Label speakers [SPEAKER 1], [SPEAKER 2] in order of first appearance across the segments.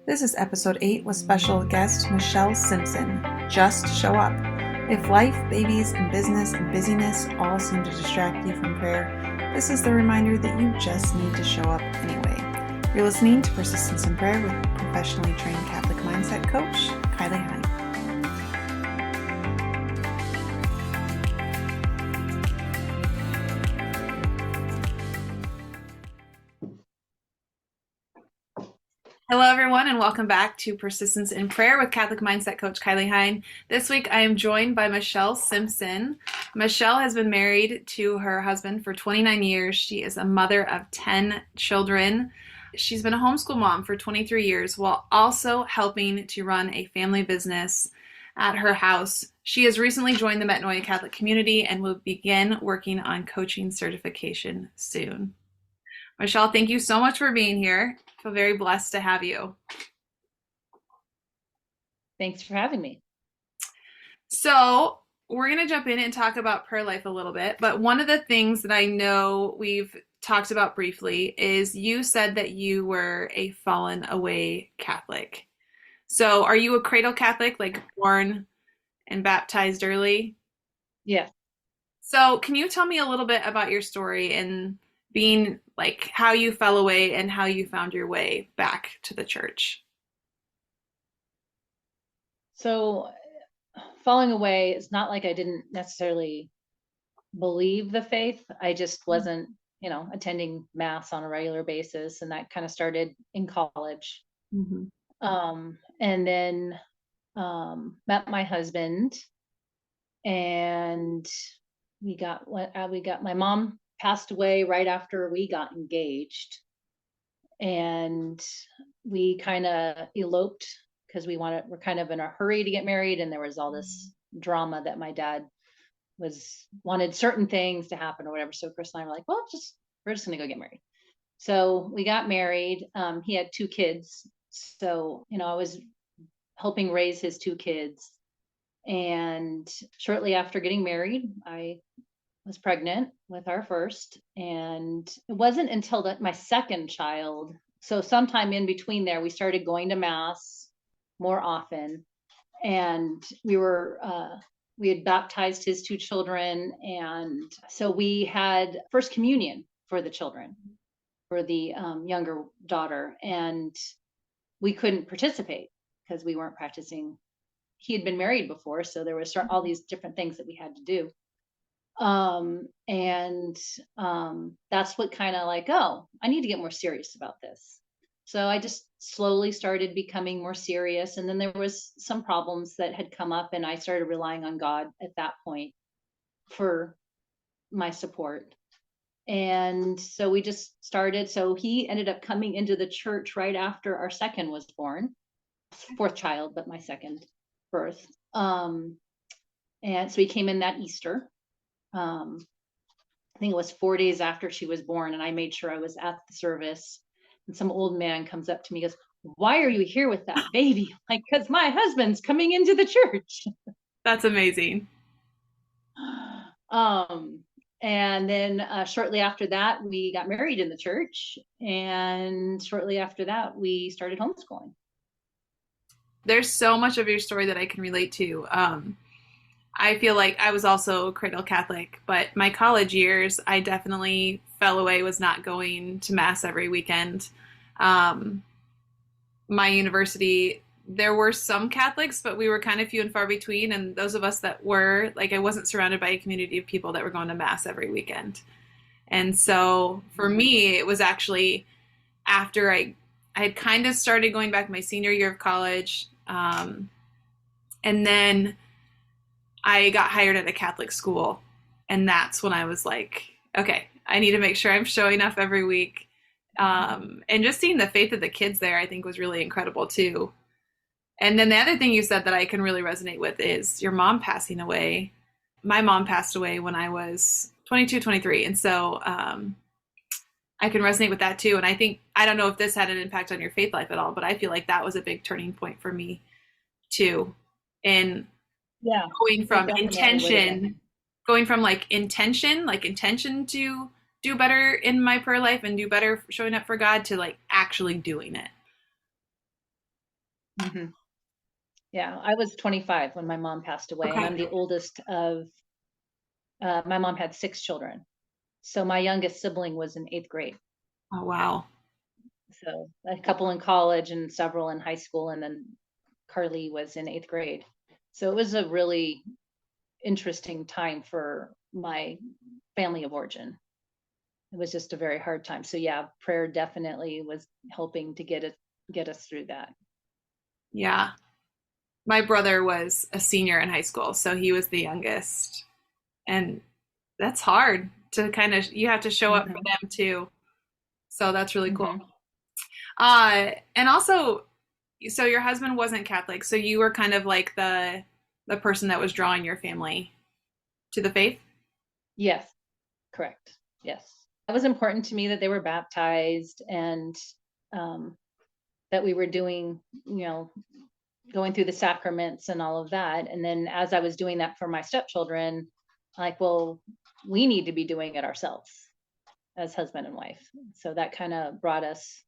[SPEAKER 1] This is episode 8 with special guest Michele Simpson. Just show up. If life, babies, and business and busyness all seem to distract you from prayer, this is the reminder that you just need to show up anyway. You're listening to Persistence in Prayer with professionally trained Catholic mindset coach, Kylie Hine. Hello, everyone, and welcome back to Persistence in Prayer with Catholic Mindset Coach Kylie Hine. This week, I am joined by Michele Simpson. Michele has been married to her husband for 29 years. She is a mother of 10 children. She's been a homeschool mom for 23 years while also helping to run a family business at her house. She has recently joined the Metanoia Catholic community and will begin working on coaching certification soon. Michele, thank you so much for being here. I feel very blessed to have you.
[SPEAKER 2] Thanks for having me.
[SPEAKER 1] So we're going to jump in and talk about prayer life a little bit. But one of the things that I know we've talked about briefly is you said that you were a fallen away Catholic. So are you a cradle Catholic, like born and baptized early?
[SPEAKER 2] Yeah.
[SPEAKER 1] So can you tell me a little bit about your story and being like how you fell away and how you found your way back to the church?
[SPEAKER 2] So falling away, it's not like I didn't necessarily believe the faith. I just wasn't, attending mass on a regular basis. And that kind of started in college.
[SPEAKER 1] Mm-hmm.
[SPEAKER 2] And then met my husband, and we got my mom passed away right after we got engaged, and we kind of eloped because we're kind of in a hurry to get married, and there was all this drama that my dad wanted certain things to happen or whatever. So Chris and I were like, well, we're just gonna go get married. So we got married. He had 2 kids, so I was helping raise his 2 kids, and shortly after getting married, I was pregnant with our first, and it wasn't until my second child, so sometime in between there, we started going to mass more often, and we had baptized his 2 children, and so we had first communion for the children, for the younger daughter, and we couldn't participate because we weren't practicing. He had been married before, so there was all these different things that we had to do. That's what kind of like, oh, I need to get more serious about this. So I just slowly started becoming more serious. And then there was some problems that had come up, and I started relying on God at that point for my support. And so we just started. So he ended up coming into the church right after our second was born, 4th child, but my second birth. And so he came in that Easter. I think it was 4 days after she was born, and I made sure I was at the service, and some old man comes up to me and goes, "Why are you here with that baby?" Like, because my husband's coming into the church.
[SPEAKER 1] That's amazing.
[SPEAKER 2] And then shortly after that, we got married in the church, and shortly after that, we started homeschooling.
[SPEAKER 1] There's so much of your story that I can relate to. I feel like I was also a cradle Catholic, but my college years, I definitely fell away, was not going to mass every weekend. My university, there were some Catholics, but we were kind of few and far between. And those of us that were, like, I wasn't surrounded by a community of people that were going to mass every weekend. And so for me, it was actually after I had kind of started going back my senior year of college. And then I got hired at a Catholic school, and that's when I was like, okay, I need to make sure I'm showing up every week. And just seeing the faith of the kids there, I think, was really incredible too. And then the other thing you said that I can really resonate with is your mom passing away. My mom passed away when I was 22, 23. And so I can resonate with that too. And I don't know if this had an impact on your faith life at all, but I feel like that was a big turning point for me too. And going from intention to do better in my prayer life and do better showing up for God to like actually doing it.
[SPEAKER 2] Hmm. Yeah, I was 25 when my mom passed away, and
[SPEAKER 1] Okay.
[SPEAKER 2] I'm the oldest of, my mom had 6 children. So my youngest sibling was in 8th grade.
[SPEAKER 1] Oh, wow.
[SPEAKER 2] So a couple in college and several in high school, and then Carly was in 8th grade. So it was a really interesting time for my family of origin. It was just a very hard time. So yeah, prayer definitely was helping to get us through that.
[SPEAKER 1] Yeah. My brother was a senior in high school, so he was the youngest. And that's hard to kind of, you have to show up for
[SPEAKER 2] Hmm.
[SPEAKER 1] them too. So that's really cool.
[SPEAKER 2] Hmm.
[SPEAKER 1] And also, so your husband wasn't Catholic, so you were kind of like the person that was drawing your family to the faith.
[SPEAKER 2] Yes, correct. Yes. It was important to me that they were baptized, and um, that we were doing, you know, going through the sacraments and all of that. And then as I was doing that for my stepchildren, like, well, we need to be doing it ourselves as husband and wife. So that kind of brought us,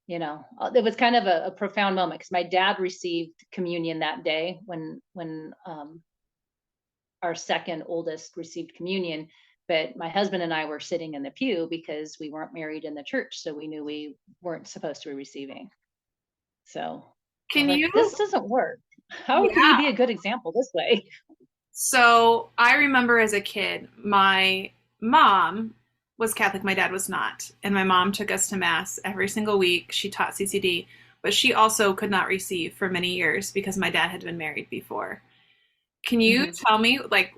[SPEAKER 2] it was kind of a profound moment because my dad received communion that day when our second oldest received communion. But my husband and I were sitting in the pew because we weren't married in the church, so we knew we weren't supposed to be receiving. So I was
[SPEAKER 1] Can
[SPEAKER 2] like,
[SPEAKER 1] you?
[SPEAKER 2] this doesn't work. How can we
[SPEAKER 1] Yeah.
[SPEAKER 2] be a good example this way?
[SPEAKER 1] So I remember as a kid, my mom was Catholic, my dad was not. And my mom took us to Mass every single week. She taught CCD, but she also could not receive for many years because my dad had been married before. Can you
[SPEAKER 2] Hmm.
[SPEAKER 1] tell me, like,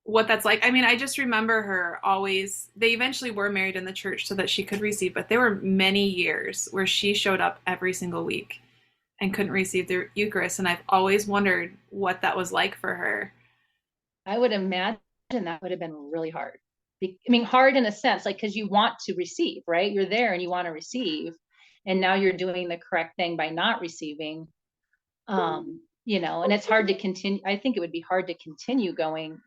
[SPEAKER 1] what that's like? I mean, I just remember her always, they eventually were married in the church so that she could receive, but there were many years where she showed up every single week and couldn't receive the Eucharist. And I've always wondered what that was like for her.
[SPEAKER 2] I would imagine that would have been really hard. I mean, hard in a sense, like, because you want to receive, right? You're there and you want to receive. And now you're doing the correct thing by not receiving. And it's hard to continue. I think it would be hard to continue going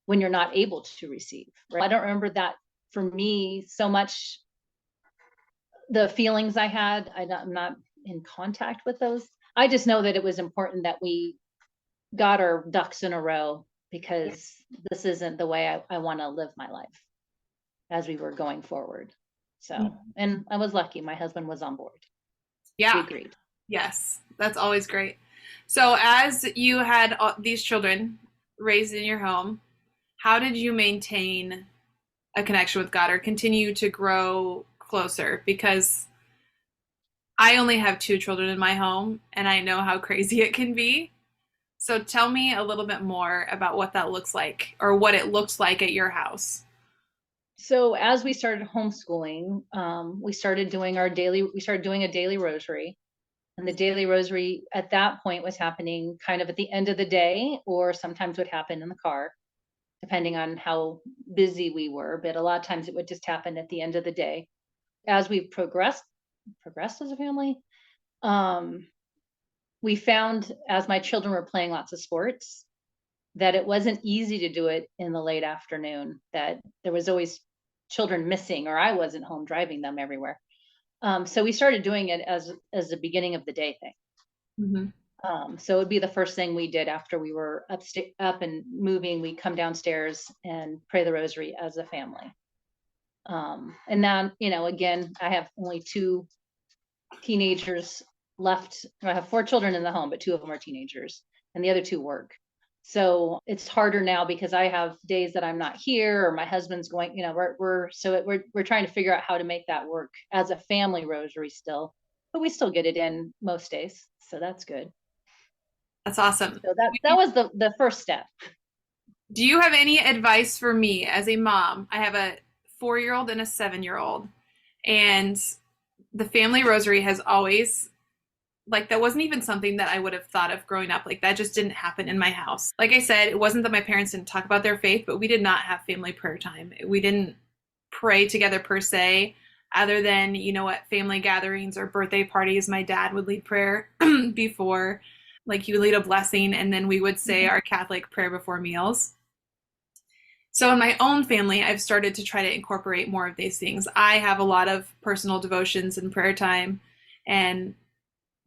[SPEAKER 2] when you're not able to receive, right? I don't remember that for me so much. The feelings I had, I'm not in contact with those. I just know that it was important that we got our ducks in a row because this isn't the way I want to live my life as we were going forward. So, and I was lucky. My husband was on board. He
[SPEAKER 1] Yeah.
[SPEAKER 2] agreed.
[SPEAKER 1] Yes, that's always great. So, as you had these children raised in your home, how did you maintain a connection with God or continue to grow closer? Because I only have two children in my home and I know how crazy it can be. So, tell me a little bit more about what that looks like or what it looks like at your house.
[SPEAKER 2] So as we started homeschooling, we started doing a daily rosary. And the daily rosary at that point was happening kind of at the end of the day, or sometimes would happen in the car, depending on how busy we were. But a lot of times it would just happen at the end of the day. As we progressed as a family, um, we found as my children were playing lots of sports that it wasn't easy to do it in the late afternoon, that there was always children missing, or I wasn't home driving them everywhere. So we started doing it as the beginning of the day thing.
[SPEAKER 1] Mm-hmm.
[SPEAKER 2] So it would be the first thing we did after we were up and moving. We come downstairs and pray the rosary as a family. And then, again, I have only 2 teenagers left. I have 4 children in the home, but 2 of them are teenagers, and the other 2 work. So it's harder now because I have days that I'm not here, or my husband's going. We're trying to figure out how to make that work as a family rosary still, but we still get it in most days, so that's good.
[SPEAKER 1] That's awesome.
[SPEAKER 2] So that was the first step.
[SPEAKER 1] Do you have any advice for me as a mom? I have a 4 year old and a 7 year old, and the family rosary has always, like, that wasn't even something that I would have thought of growing up. Like, that just didn't happen in my house. Like I said, it wasn't that my parents didn't talk about their faith, but we did not have family prayer time. We didn't pray together per se, other than, at family gatherings or birthday parties, my dad would lead prayer before, like, he would lead a blessing, and then we would say
[SPEAKER 2] Mhm.
[SPEAKER 1] our Catholic prayer before meals. So in my own family, I've started to try to incorporate more of these things. I have a lot of personal devotions and prayer time, and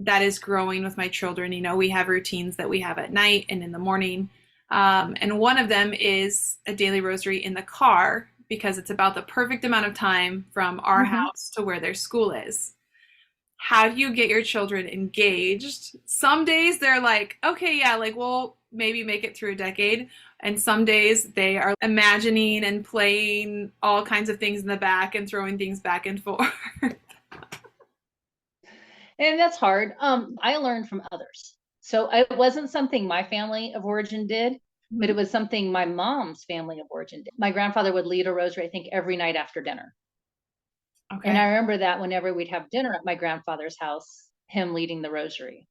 [SPEAKER 1] that is growing with my children. You know, we have routines that we have at night and in the morning. And one of them is a daily rosary in the car because it's about the perfect amount of time from our
[SPEAKER 2] Hmm.
[SPEAKER 1] house to where their school is. How do you get your children engaged? Some days they're like, okay, yeah, like we'll maybe make it through a decade. And some days they are imagining and playing all kinds of things in the back and throwing things back and forth.
[SPEAKER 2] And that's hard. I learned from others. So it wasn't something my family of origin did, but it was something my mom's family of origin did. My grandfather would lead a rosary, I think, every night after dinner. And
[SPEAKER 1] Okay.
[SPEAKER 2] I remember that whenever we'd have dinner at my grandfather's house, him leading the rosary.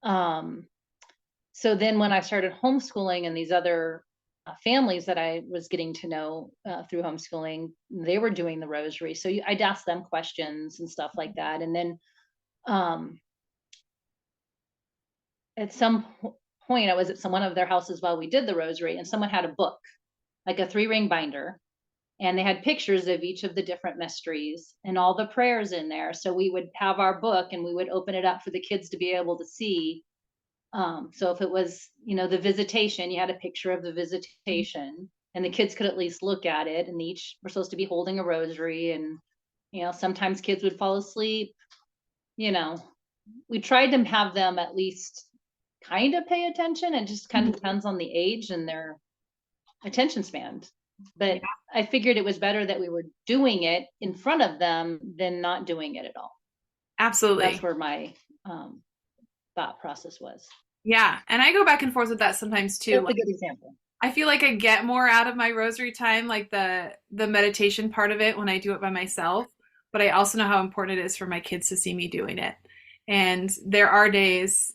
[SPEAKER 2] Um, so then when I started homeschooling and these other families that I was getting to know through homeschooling, they were doing the rosary. So I'd ask them questions and stuff like that. And then um, at some point, I was at one of their houses while we did the rosary, and someone had a book, like a 3-ring binder, and they had pictures of each of the different mysteries and all the prayers in there. So we would have our book and we would open it up for the kids to be able to see. So if it was, the visitation, you had a picture of the visitation, and the kids could at least look at it. And each were supposed to be holding a rosary, and sometimes kids would fall asleep. You know, we tried to have them at least kind of pay attention. It just kind of depends on the age and their attention span.
[SPEAKER 1] Yeah,
[SPEAKER 2] But I figured it was better that we were doing it in front of them than not doing it at all. That's
[SPEAKER 1] absolutely.
[SPEAKER 2] where my thought process was.
[SPEAKER 1] Yeah. And I go back and forth with that sometimes too.
[SPEAKER 2] That's a
[SPEAKER 1] Like
[SPEAKER 2] good example.
[SPEAKER 1] I feel like I get more out of my rosary time, like the meditation part of it when I do it by myself, but I also know how important it is for my kids to see me doing it. And there are days,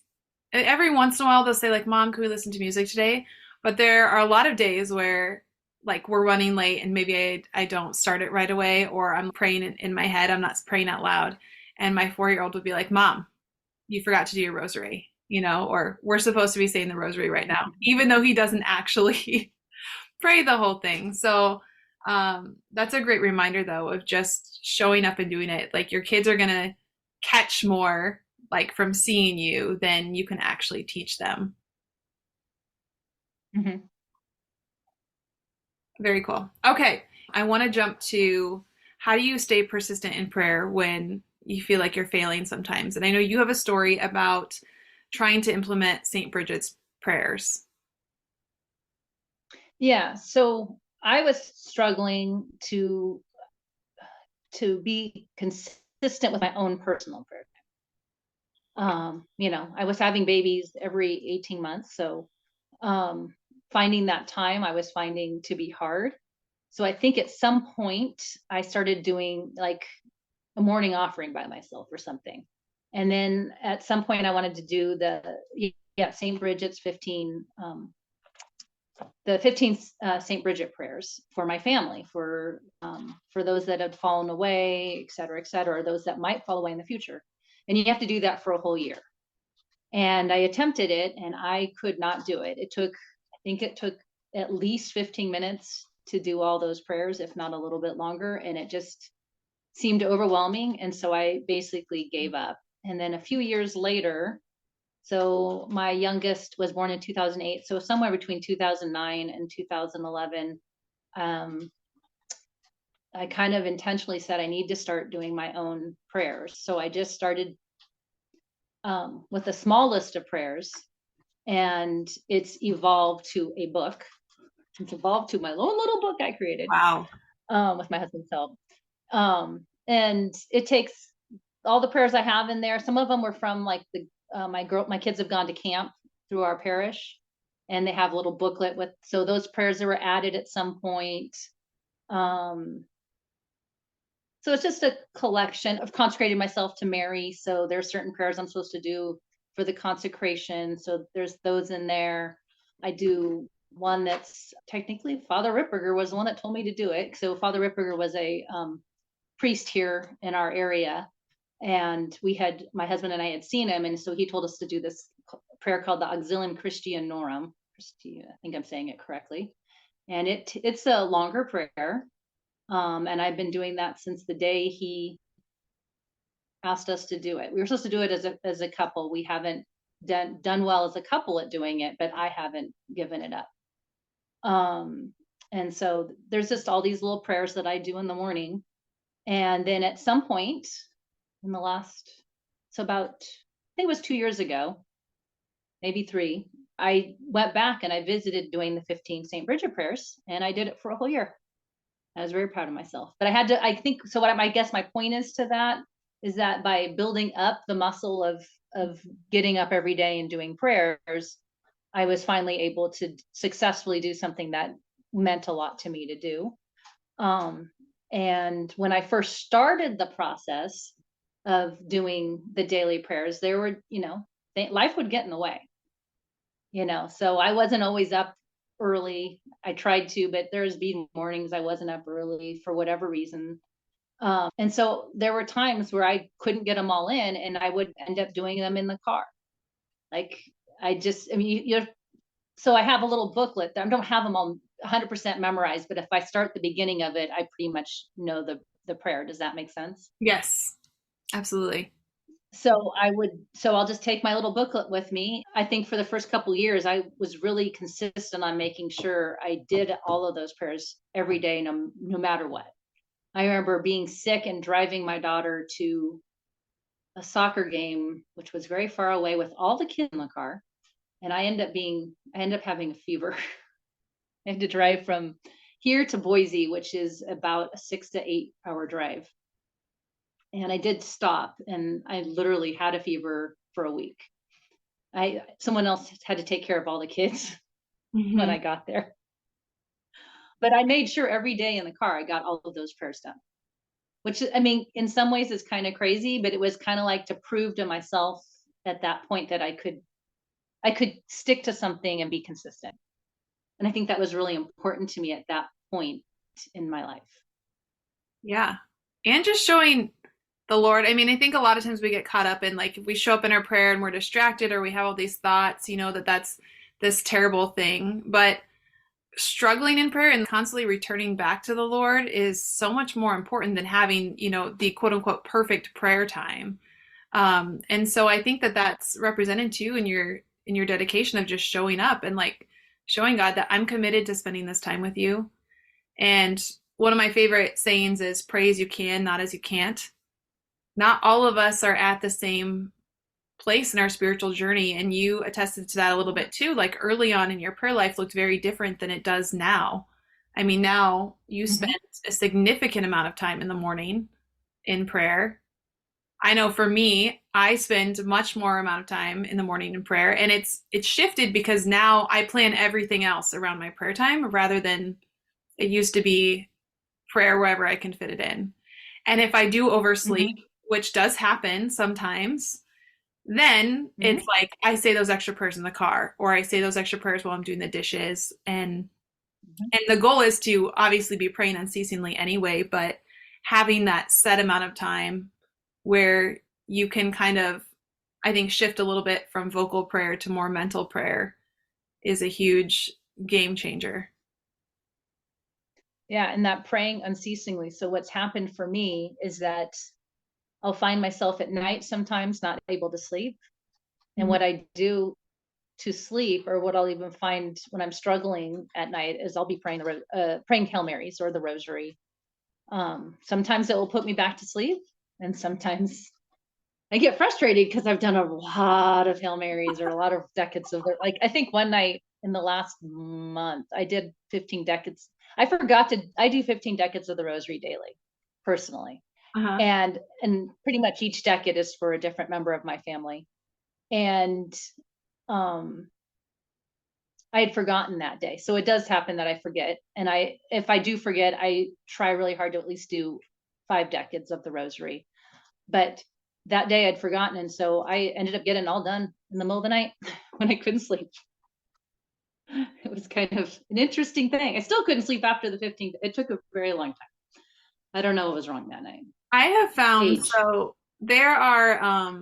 [SPEAKER 1] every once in a while they'll say like, "Mom, can we listen to music today?" But there are a lot of days where like we're running late and maybe I don't start it right away or I'm praying in my head, I'm not praying out loud. And my 4-year-old would be like, "Mom, you forgot to do your rosary." Or we're supposed to be saying the rosary right now, even though he doesn't actually pray the whole thing. So that's a great reminder, though, of just showing up and doing it. Like your kids are going to catch more like from seeing you than you can actually teach them.
[SPEAKER 2] Mm-hmm.
[SPEAKER 1] Very cool. Okay. I want to jump to how do you stay persistent in prayer when you feel like you're failing sometimes? And I know you have a story about trying to implement St. Bridget's prayers.
[SPEAKER 2] Yeah. So I was struggling to be consistent with my own personal prayer. I was having babies every 18 months. So um, finding that time I was finding to be hard. So I think at some point I started doing like a morning offering by myself or something. And then at some point I wanted to do St. Bridget's 15, the 15 St. Bridget prayers for my family, for those that had fallen away, et cetera, or those that might fall away in the future. And you have to do that for a whole year. And I attempted it and I could not do it. I think it took at least 15 minutes to do all those prayers, if not a little bit longer. And it just seemed overwhelming. And so I basically gave up. And then a few years later, so my youngest was born in 2008. So somewhere between 2009 and 2011, um, I kind of intentionally said I need to start doing my own prayers. So I just started with a small list of prayers, and it's evolved to a book. It's evolved to my own little book I created
[SPEAKER 1] Wow.
[SPEAKER 2] with my husband's help. And it takes all the prayers I have in there. Some of them were from like my kids have gone to camp through our parish, and they have a little booklet with, so those prayers that were added at some point. Um, so it's just a collection of consecrating myself to Mary. So there's certain prayers I'm supposed to do for the consecration. So there's those in there. I do one that's technically Father Ripperger was the one that told me to do it. So Father Ripperger was a priest here in our area, and my husband and I had seen him, and so he told us to do this prayer called the Auxilium Christianorum. I think I'm saying it correctly, and it's a longer prayer, and I've been doing that since the day he asked us to do it. We were supposed to do it as a couple. We haven't done well as a couple at doing it, but I haven't given it up. And so there's just all these little prayers that I do in the morning. And then at some point in the last, so about, I think it was 2 years ago, maybe 3, I went back and I visited doing the 15 St. Bridget prayers, and I did it for a whole year. I was very proud of myself, but I had to, I think, so I guess my point is to that is that by building up the muscle of getting up every day and doing prayers, I was finally able to successfully do something that meant a lot to me to do. And when I first started the process of doing the daily prayers, there were, life would get in the way, so I wasn't always up early. I tried to, but there's been mornings I wasn't up early for whatever reason. And so there were times where I couldn't get them all in, and I would end up doing them in the car. Like so I have a little booklet. I don't have them all 100% memorized, but if I start the beginning of it, I pretty much know the prayer. Does that make sense?
[SPEAKER 1] Yes, absolutely.
[SPEAKER 2] So I'll just take my little booklet with me. I think for the first couple of years, I was really consistent on making sure I did all of those prayers every day, no matter what. I remember being sick and driving my daughter to a soccer game, which was very far away with all the kids in the car. And I ended up having a fever. I had to drive from here to Boise, which is about a 6 to 8 hour drive. And I did stop, and I literally had a fever for a week. Someone else had to take care of all the kids when I got there. But I made sure every day in the car, I got all of those prayers done, which, I mean, in some ways is kind of crazy, but it was kind of like to prove to myself at that point that I could stick to something and be consistent. And I think that was really important to me at that point in my life. Yeah.
[SPEAKER 1] And just showing the Lord. I mean, I think a lot of times we get caught up in, like, if we show up in our prayer and we're distracted or we have all these thoughts, that's this terrible thing. But struggling in prayer and constantly returning back to the Lord is so much more important than having, the quote unquote perfect prayer time. And so I think that that's represented too in your dedication of just showing up and like showing God that I'm committed to spending this time with you. And one of my favorite sayings is pray as you can, not as you can't. Not all of us are at the same place in our spiritual journey. And you attested to that a little bit too. Like early on in your prayer life looked very different than it does now. I mean, now you spend a significant amount of time in the morning in prayer. I know for me, I spend much more amount of time in the morning in prayer, and it's shifted because now I plan everything else around my prayer time rather than it used to be prayer wherever I can fit it in. And if I do oversleep, which does happen sometimes, then it's like I say those extra prayers in the car, or I say those extra prayers while I'm doing the dishes. And the goal is to obviously be praying unceasingly anyway, but having that set amount of time where you can kind of, I think, shift a little bit from vocal prayer to more mental prayer is a huge game changer.
[SPEAKER 2] Yeah, and that praying unceasingly. So what's happened for me is that I'll find myself at night sometimes not able to sleep. And what I do to sleep, or what I'll even find when I'm struggling at night, is I'll be praying Hail Marys or the Rosary. Sometimes it will put me back to sleep, and sometimes I get frustrated because I've done a lot of Hail Marys or a lot of decades of like, I think one night in the last month, I did 15 decades. I do 15 decades of the Rosary daily, personally. And pretty much each decade is for a different member of my family. And I had forgotten that day. So it does happen that I forget. And if I do forget, I try really hard to at least do 5 decades of the Rosary. But that day I'd forgotten. And so I ended up getting all done in the middle of the night when I couldn't sleep. It was kind of an interesting thing. I still couldn't sleep after the 15th. It took a very long time. I don't know what was wrong that night.
[SPEAKER 1] I have found, so there are,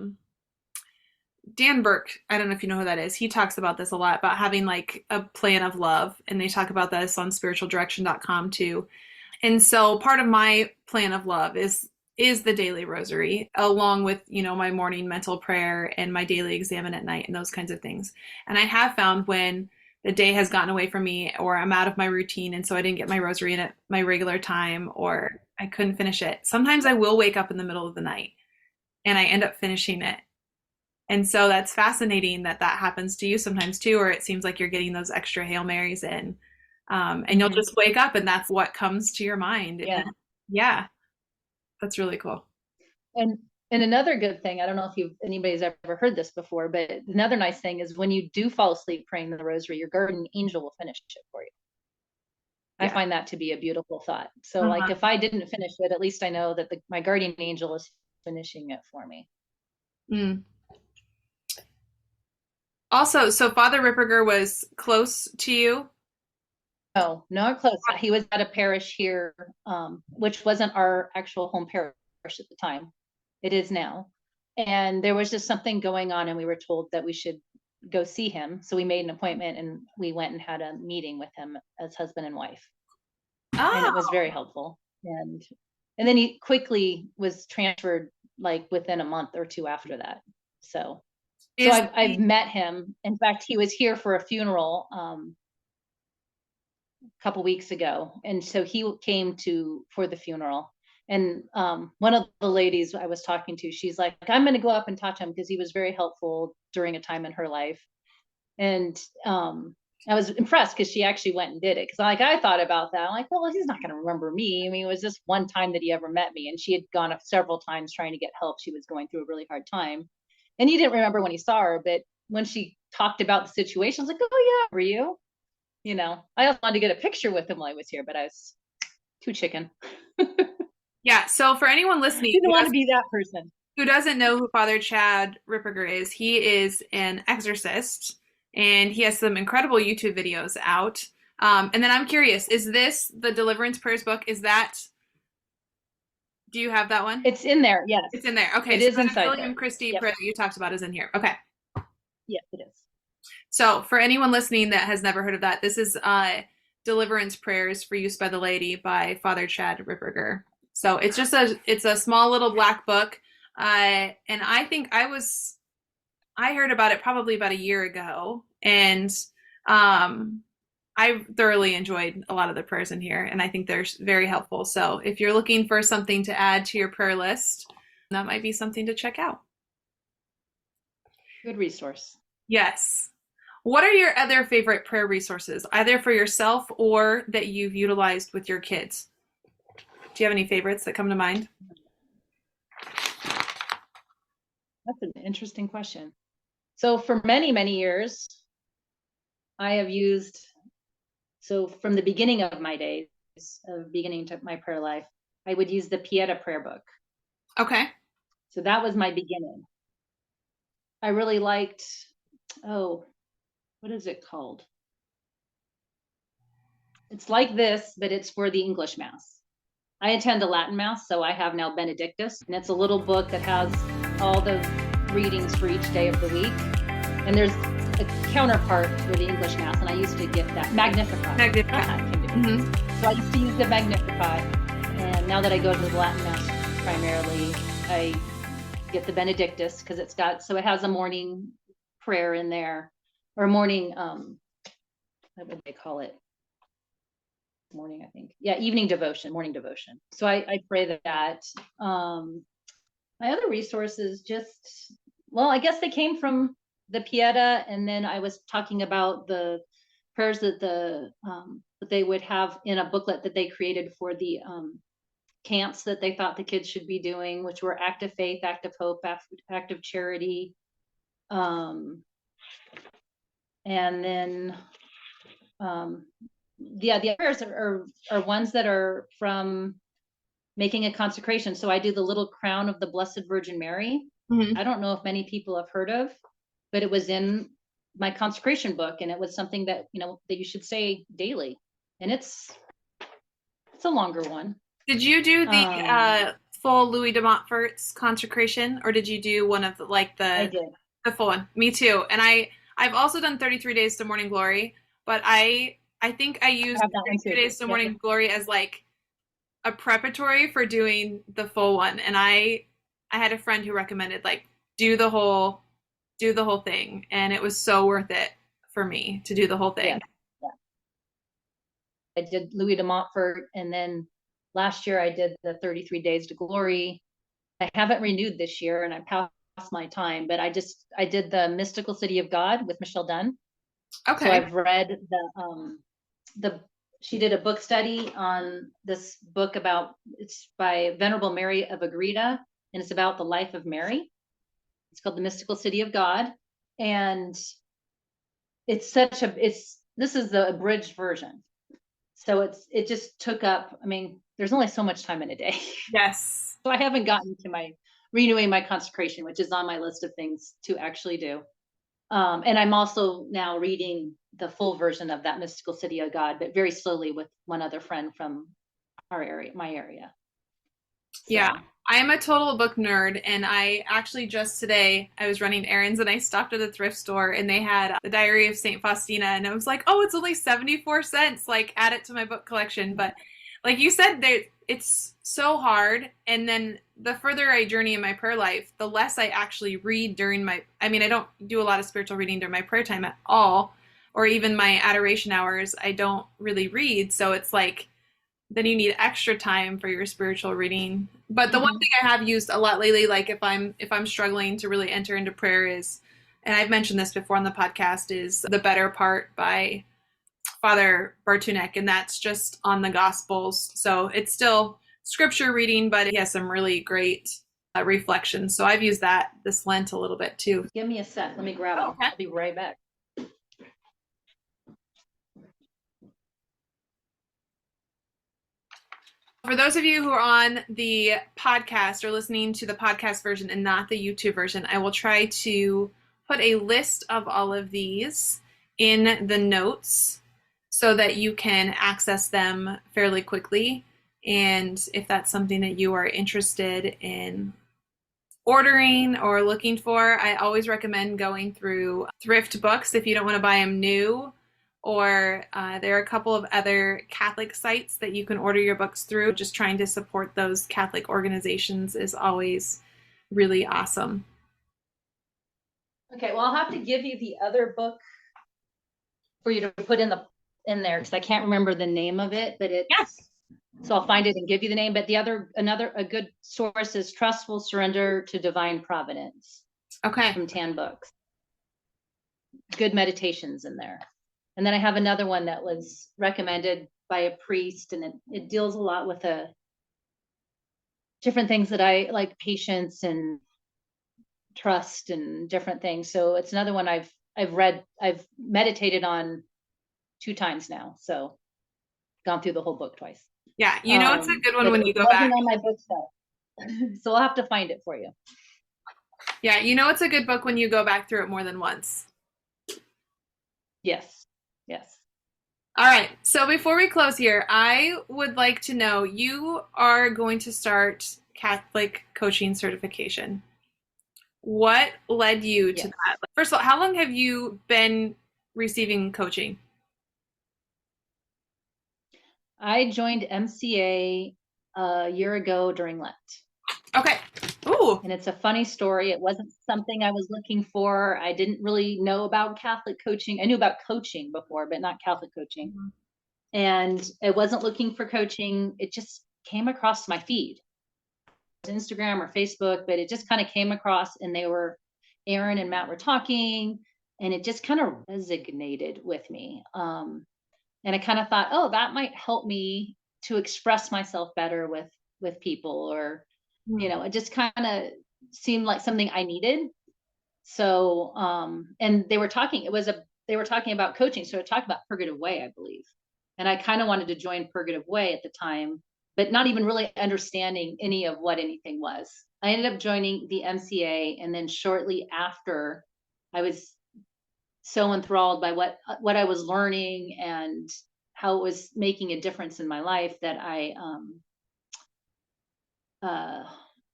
[SPEAKER 1] Dan Burke, I don't know if you know who that is. He talks about this a lot, about having like a plan of love. And they talk about this on spiritualdirection.com too. And so part of my plan of love is is the daily rosary, along with, my morning mental prayer and my daily examen at night and those kinds of things. And I have found when the day has gotten away from me or I'm out of my routine and so I didn't get my rosary in at my regular time or I couldn't finish it, sometimes I will wake up in the middle of the night and I end up finishing it. And so that's fascinating that that happens to you sometimes too, or it seems like you're getting those extra Hail Marys in. And you'll just wake up and that's what comes to your mind.
[SPEAKER 2] Yeah.
[SPEAKER 1] And yeah, that's really cool.
[SPEAKER 2] And another good thing, I don't know if anybody's ever heard this before, but another nice thing is when you do fall asleep praying the rosary, your guardian angel will finish it for you. Yeah. I find that to be a beautiful thought. So like if I didn't finish it, at least I know that my guardian angel is finishing it for me.
[SPEAKER 1] Mm. Also, so Father Ripperger was close to you?
[SPEAKER 2] No, not close. He was at a parish here, which wasn't our actual home parish at the time. It is now. And there was just something going on and we were told that we should go see him. So we made an appointment and we went and had a meeting with him as husband and wife. Oh. And it was very helpful. And then he quickly was transferred like within a month or two after that. So I've met him. In fact, he was here for a funeral a couple weeks ago. And so he came for the funeral. And one of the ladies I was talking to, she's like, I'm going to go up and talk to him because he was very helpful during a time in her life. And I was impressed because she actually went and did it. Because I thought about that. I'm like, well, he's not going to remember me. I mean, it was just one time that he ever met me. And she had gone up several times trying to get help. She was going through a really hard time. And he didn't remember when he saw her. But when she talked about the situation, I was like, oh, yeah, were you? I also wanted to get a picture with him while I was here, but I was too chicken.
[SPEAKER 1] Yeah. So for anyone listening,
[SPEAKER 2] didn't want to be that person
[SPEAKER 1] who doesn't know who Father Chad Ripperger is, he is an exorcist and he has some incredible YouTube videos out. And then I'm curious, is this the Deliverance Prayers book? Do you have that one?
[SPEAKER 2] It's in there. Yes.
[SPEAKER 1] It's in there. Okay.
[SPEAKER 2] It is inside
[SPEAKER 1] William Christie prayer that you talked about is in here. Okay.
[SPEAKER 2] Yes, it is.
[SPEAKER 1] So for anyone listening that has never heard of that, this is Deliverance Prayers for Use by the Laity by Father Chad Ripperger. So it's just it's a small little black book. And I think I heard about it probably about a year ago. And I thoroughly enjoyed a lot of the prayers in here. And I think they're very helpful. So if you're looking for something to add to your prayer list, that might be something to check out.
[SPEAKER 2] Good resource.
[SPEAKER 1] Yes. What are your other favorite prayer resources, either for yourself or that you've utilized with your kids? Do you have any favorites that come to mind?
[SPEAKER 2] That's an interesting question. So for many, many years, I have used, from the beginning of my days, beginning to my prayer life, I would use the Pieta prayer book.
[SPEAKER 1] Okay.
[SPEAKER 2] So that was my beginning. I really liked, what is it called? It's like this, but it's for the English Mass. I attend a Latin Mass, so I have now Benedictus, and it's a little book that has all the readings for each day of the week. And there's a counterpart for the English Mass, and I used to get that. Magnificat. So I used to use the Magnificat, and now that I go to the Latin Mass primarily, I get the Benedictus because it has a morning prayer in there, or morning, what would they call it? Morning, I think. Yeah, morning devotion. So I pray that. My other resources I guess they came from the Pieta, and then I was talking about the prayers that that they would have in a booklet that they created for the camps that they thought the kids should be doing, which were act of faith, act of hope, act of charity. And then the others are ones that are from making a consecration. So I do the little crown of the Blessed Virgin Mary. I don't know if many people have heard of, but it was in my consecration book, and it was something that that you should say daily. And it's a longer one.
[SPEAKER 1] Did you do the full Louis de Montfort's consecration, or did you do one of
[SPEAKER 2] I did.
[SPEAKER 1] The full one? Me too. And I've also done 33 Days to Morning Glory, but I think I used 33 Days to Morning Glory as a preparatory for doing the full one, and I had a friend who recommended like do the whole do the whole thing, and it was so worth it for me to do the whole
[SPEAKER 2] Yeah.
[SPEAKER 1] thing.
[SPEAKER 2] I did Louis de Montfort, and then last year I did the 33 Days to Glory. I haven't renewed this year, and I passed my time, but I did the Mystical City of God with Michelle Dunn. So
[SPEAKER 1] Okay.
[SPEAKER 2] I've read the she did a book study on this book about, it's by Venerable Mary of Agreda, and it's about the life of Mary. It's called The Mystical City of God, and it's this is the abridged version. So it just took up, I mean, there's only so much time in a day.
[SPEAKER 1] Yes.
[SPEAKER 2] So I haven't gotten to my renewing my consecration, which is on my list of things to actually do. And I'm also now reading the full version of that Mystical City of God, but very slowly with one other friend from our area, my area.
[SPEAKER 1] Yeah.
[SPEAKER 2] So
[SPEAKER 1] I am a total book nerd, and I actually just today I was running errands and I stopped at a thrift store and they had the Diary of Saint Faustina, and I was like, "Oh, it's only 74 cents. Like add it to my book collection." But like you said, it's so hard, and then the further I journey in my prayer life, the less I actually read during my I mean, I don't do a lot of spiritual reading during my prayer time at all, or even my adoration hours. I don't really read, so it's like then you need extra time for your spiritual reading. But the one thing I have used a lot lately, like if I'm struggling to really enter into prayer, is, and I've mentioned this before on the podcast, is The Better Part by Father Bartunek, and that's just on the Gospels. So it's still scripture reading, but it has some really great reflections. So I've used that this Lent a little bit too.
[SPEAKER 2] give me a sec. Let me grab
[SPEAKER 1] Oh,
[SPEAKER 2] them.
[SPEAKER 1] okay.
[SPEAKER 2] I'll be right back.
[SPEAKER 1] For those of you who are on the podcast or listening to the podcast version and not the YouTube version, I will try to put a list of all of these in the notes so that you can access them fairly quickly. And if that's something that you are interested in ordering or looking for, I always recommend going through thrift books if you don't want to buy them new, or there are a couple of other Catholic sites that you can order your books through. Just trying to support those Catholic organizations is always really awesome.
[SPEAKER 2] Okay, well, I'll have to give you the other book for you to put in there because I can't remember the name of it, but it's
[SPEAKER 1] Yeah.
[SPEAKER 2] so I'll find it and give you the name. But a good source is Trustful Surrender to Divine Providence
[SPEAKER 1] Okay.
[SPEAKER 2] from Tan Books. Good meditations in there. And then I have another one that was recommended by a priest, and it deals a lot with different things that I like, patience and trust and different things. So it's another one I've meditated on 2 times now. So gone through the whole book twice.
[SPEAKER 1] Yeah, it's a good one
[SPEAKER 2] But
[SPEAKER 1] when
[SPEAKER 2] it
[SPEAKER 1] you go
[SPEAKER 2] wasn't
[SPEAKER 1] back.
[SPEAKER 2] on my bookshelf. So I'll have to find it for you.
[SPEAKER 1] Yeah, it's a good book when you go back through it more than once.
[SPEAKER 2] Yes. Yes.
[SPEAKER 1] All right. So before we close here, I would like to know, you are going to start Catholic coaching certification. What led you to
[SPEAKER 2] Yes.
[SPEAKER 1] that? First of all, how long have you been receiving coaching?
[SPEAKER 2] I joined MCA a year ago during Lent.
[SPEAKER 1] Okay. Ooh.
[SPEAKER 2] And it's a funny story. It wasn't something I was looking for. I didn't really know about Catholic coaching. I knew about coaching before, but not Catholic coaching. And I wasn't looking for coaching. It just came across my feed, Instagram or Facebook, but it just kind of came across, and Aaron and Matt were talking, and it just kind of resonated with me. And I kind of thought, oh, that might help me to express myself better with people, or it just kind of seemed like something I needed. So and they were talking about coaching, so it talked about Purgative Way, I believe, and I kind of wanted to join Purgative Way at the time, but not even really understanding any of what anything was. I ended up joining the MCA, and then shortly after, I was so enthralled by what I was learning and how it was making a difference in my life that I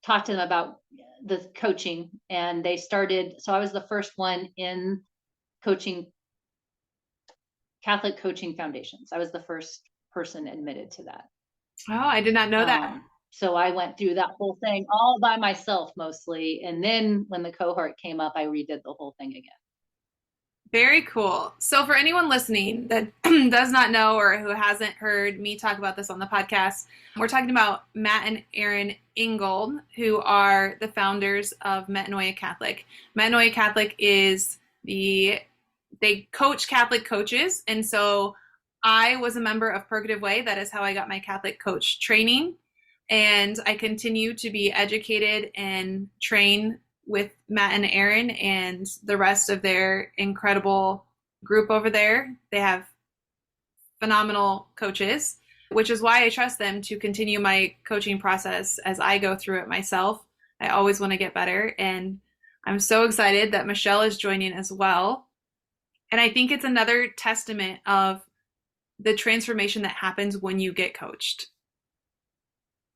[SPEAKER 2] talked to them about the coaching, and they started. So I was the first one in coaching, Catholic Coaching Foundations. I was the first person admitted to that.
[SPEAKER 1] Oh, I did not know that.
[SPEAKER 2] So I went through that whole thing all by myself mostly. And then when the cohort came up, I redid the whole thing again.
[SPEAKER 1] Very cool. So, for anyone listening that does not know or who hasn't heard me talk about this on the podcast, we're talking about Matt and Erin Ingold, who are the founders of Metanoia Catholic. Metanoia Catholic is they coach Catholic coaches. And so I was a member of Purgative Way. That is how I got my Catholic coach training. And I continue to be educated and train with Matt and Erin and the rest of their incredible group over there. They have phenomenal coaches, which is why I trust them to continue my coaching process as I go through it myself. I always want to get better. And I'm so excited that Michele is joining as well. And I think it's another testament of the transformation that happens when you get coached.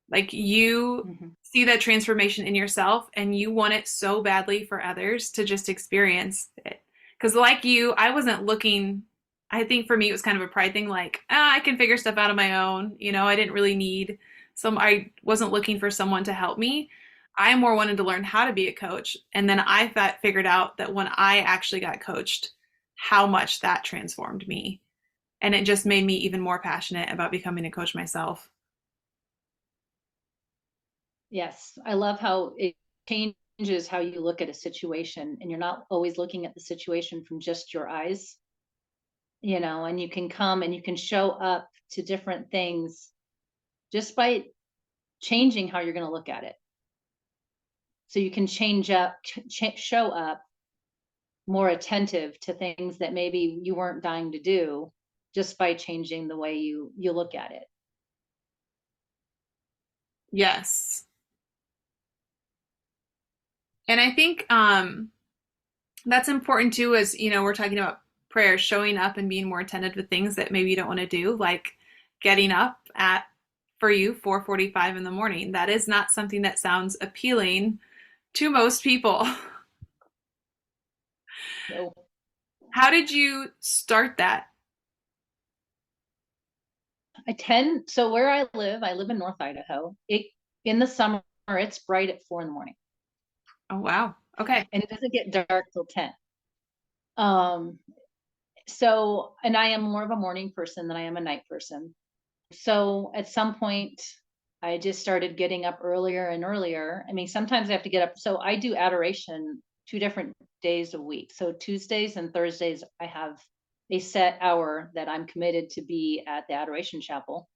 [SPEAKER 1] Like you see that transformation in yourself and you want it so badly for others to just experience it. Because like you, I wasn't looking, I think for me it was kind of a pride thing, like, I can figure stuff out on my own. I didn't really need I wasn't looking for someone to help me. I more wanted to learn how to be a coach. And then I figured out that when I actually got coached, how much that transformed me. And it just made me even more passionate about becoming a coach myself.
[SPEAKER 2] Yes, I love how it changes how you look at a situation, and you're not always looking at the situation from just your eyes, and you can come and you can show up to different things just by changing how you're going to look at it. So you can show up more attentive to things that maybe you weren't dying to do just by changing the way you look at it.
[SPEAKER 1] Yes. And I think that's important too, as we're talking about prayer, showing up and being more attentive to things that maybe you don't want to do, like getting up at, for you, 4:45 in the morning. That is not something that sounds appealing to most people.
[SPEAKER 2] So,
[SPEAKER 1] How did you start that?
[SPEAKER 2] so where I live in North Idaho. In the summer, it's bright at 4 in the morning.
[SPEAKER 1] Oh, wow. Okay.
[SPEAKER 2] And it doesn't get dark till 10. So, and I am more of a morning person than I am a night person. So at some point, I just started getting up earlier and earlier. I mean, sometimes I have to get up. So I do adoration 2 different days a week. So Tuesdays and Thursdays, I have a set hour that I'm committed to be at the Adoration Chapel.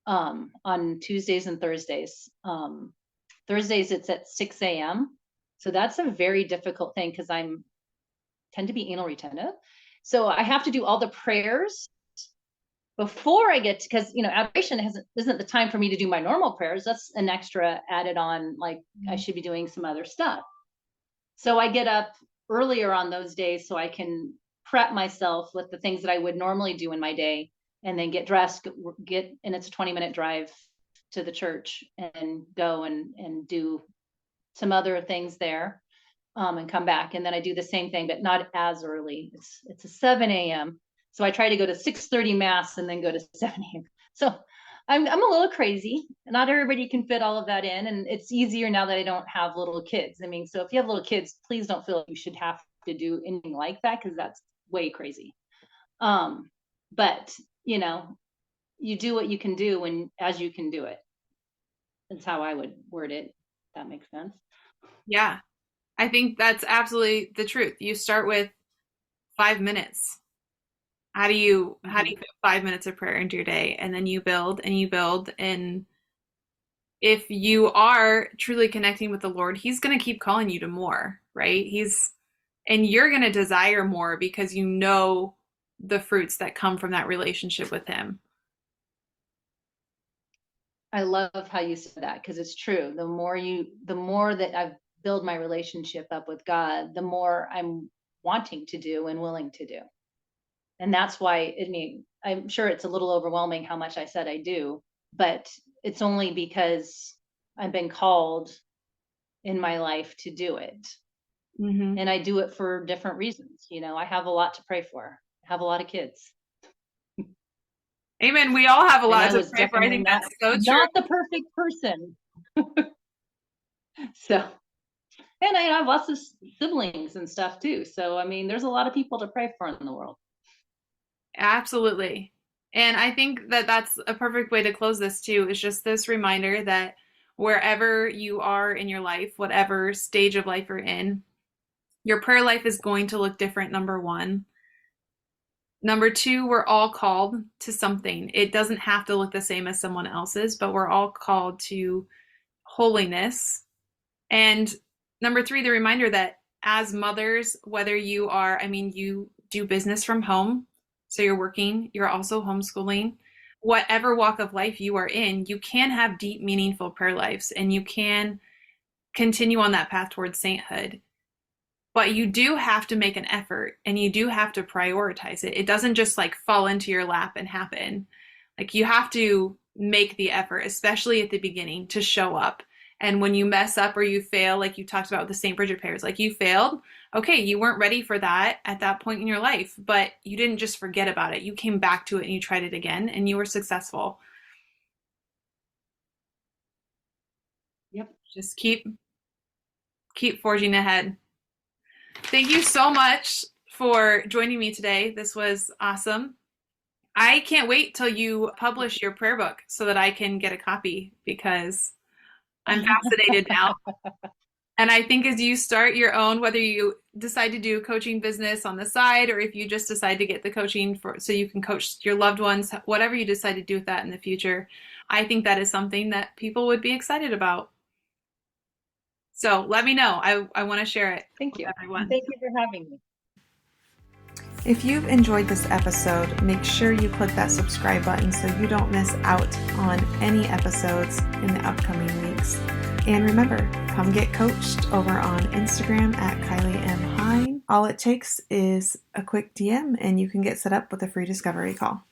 [SPEAKER 2] On Tuesdays and Thursdays. Thursdays, it's at 6 a.m. So that's a very difficult thing because tend to be anal retentive. So I have to do all the prayers before I get to, because adoration isn't the time for me to do my normal prayers. That's an extra added on, like I should be doing some other stuff. So I get up earlier on those days so I can prep myself with the things that I would normally do in my day, and then get dressed, and it's a 20-minute drive to the church, and go and do some other things there, and come back. And then I do the same thing, but not as early. It's a 7 a.m. So I try to go to 6:30 mass and then go to 7 a.m. So I'm a little crazy. Not everybody can fit all of that in. And it's easier now that I don't have little kids. I mean, so if you have little kids, please don't feel like you should have to do anything like that, because that's way crazy. But you do what you can do as you can do it. That's how I would word it. If that makes sense.
[SPEAKER 1] Yeah. I think that's absolutely the truth. You start with 5 minutes. How do you fit 5 minutes of prayer into your day? And then you build and you build. And if you are truly connecting with the Lord, He's going to keep calling you to more, right? And you're going to desire more because you know the fruits that come from that relationship with Him.
[SPEAKER 2] I love how you said that, because it's true. The more that I've built my relationship up with God, the more I'm wanting to do and willing to do. And that's why, I'm sure it's a little overwhelming how much I said I do, but it's only because I've been called in my life to do it.
[SPEAKER 1] Mm-hmm.
[SPEAKER 2] And I do it for different reasons. I have a lot to pray for. I have a lot of kids.
[SPEAKER 1] Amen. We all have a
[SPEAKER 2] And
[SPEAKER 1] lot
[SPEAKER 2] I
[SPEAKER 1] to
[SPEAKER 2] was
[SPEAKER 1] pray for. I
[SPEAKER 2] definitely
[SPEAKER 1] think
[SPEAKER 2] not
[SPEAKER 1] that's so true.
[SPEAKER 2] not the perfect person. So, and I have lots of siblings and stuff too. So, I mean, there's a lot of people to pray for in the world.
[SPEAKER 1] Absolutely. And I think that that's a perfect way to close this too, is just this reminder that wherever you are in your life, whatever stage of life you're in, your prayer life is going to look different, number one. Number two, we're all called to something. It doesn't have to look the same as someone else's, but we're all called to holiness. And number three, the reminder that as mothers, whether you are, I mean, you do business from home, so you're working, you're also homeschooling, whatever walk of life you are in, you can have deep, meaningful prayer lives and you can continue on that path towards sainthood. But you do have to make an effort and you do have to prioritize it. It doesn't just like fall into your lap and happen. Like you have to make the effort, especially at the beginning, to show up. And when you mess up or you fail, like you talked about with the St. Bridget prayers, like you failed, okay, you weren't ready for that at that point in your life, but you didn't just forget about it. You came back to it and you tried it again and you were successful.
[SPEAKER 2] Yep.
[SPEAKER 1] Just keep forging ahead. Thank you so much for joining me today. This was awesome. I can't wait till you publish your prayer book so that I can get a copy because I'm fascinated now. And I think as you start your own, whether you decide to do coaching business on the side or if you just decide to get the coaching for so you can coach your loved ones, whatever you decide to do with that in the future, I think that is something that people would be excited about. So let me know. I want to share it
[SPEAKER 2] Thank you.
[SPEAKER 1] with everyone.
[SPEAKER 2] Thank you for having me.
[SPEAKER 1] If you've enjoyed this episode, make sure you click that subscribe button so you don't miss out on any episodes in the upcoming weeks. And remember, come get coached over on Instagram at Kylie M. Hine. All it takes is a quick DM and you can get set up with a free discovery call.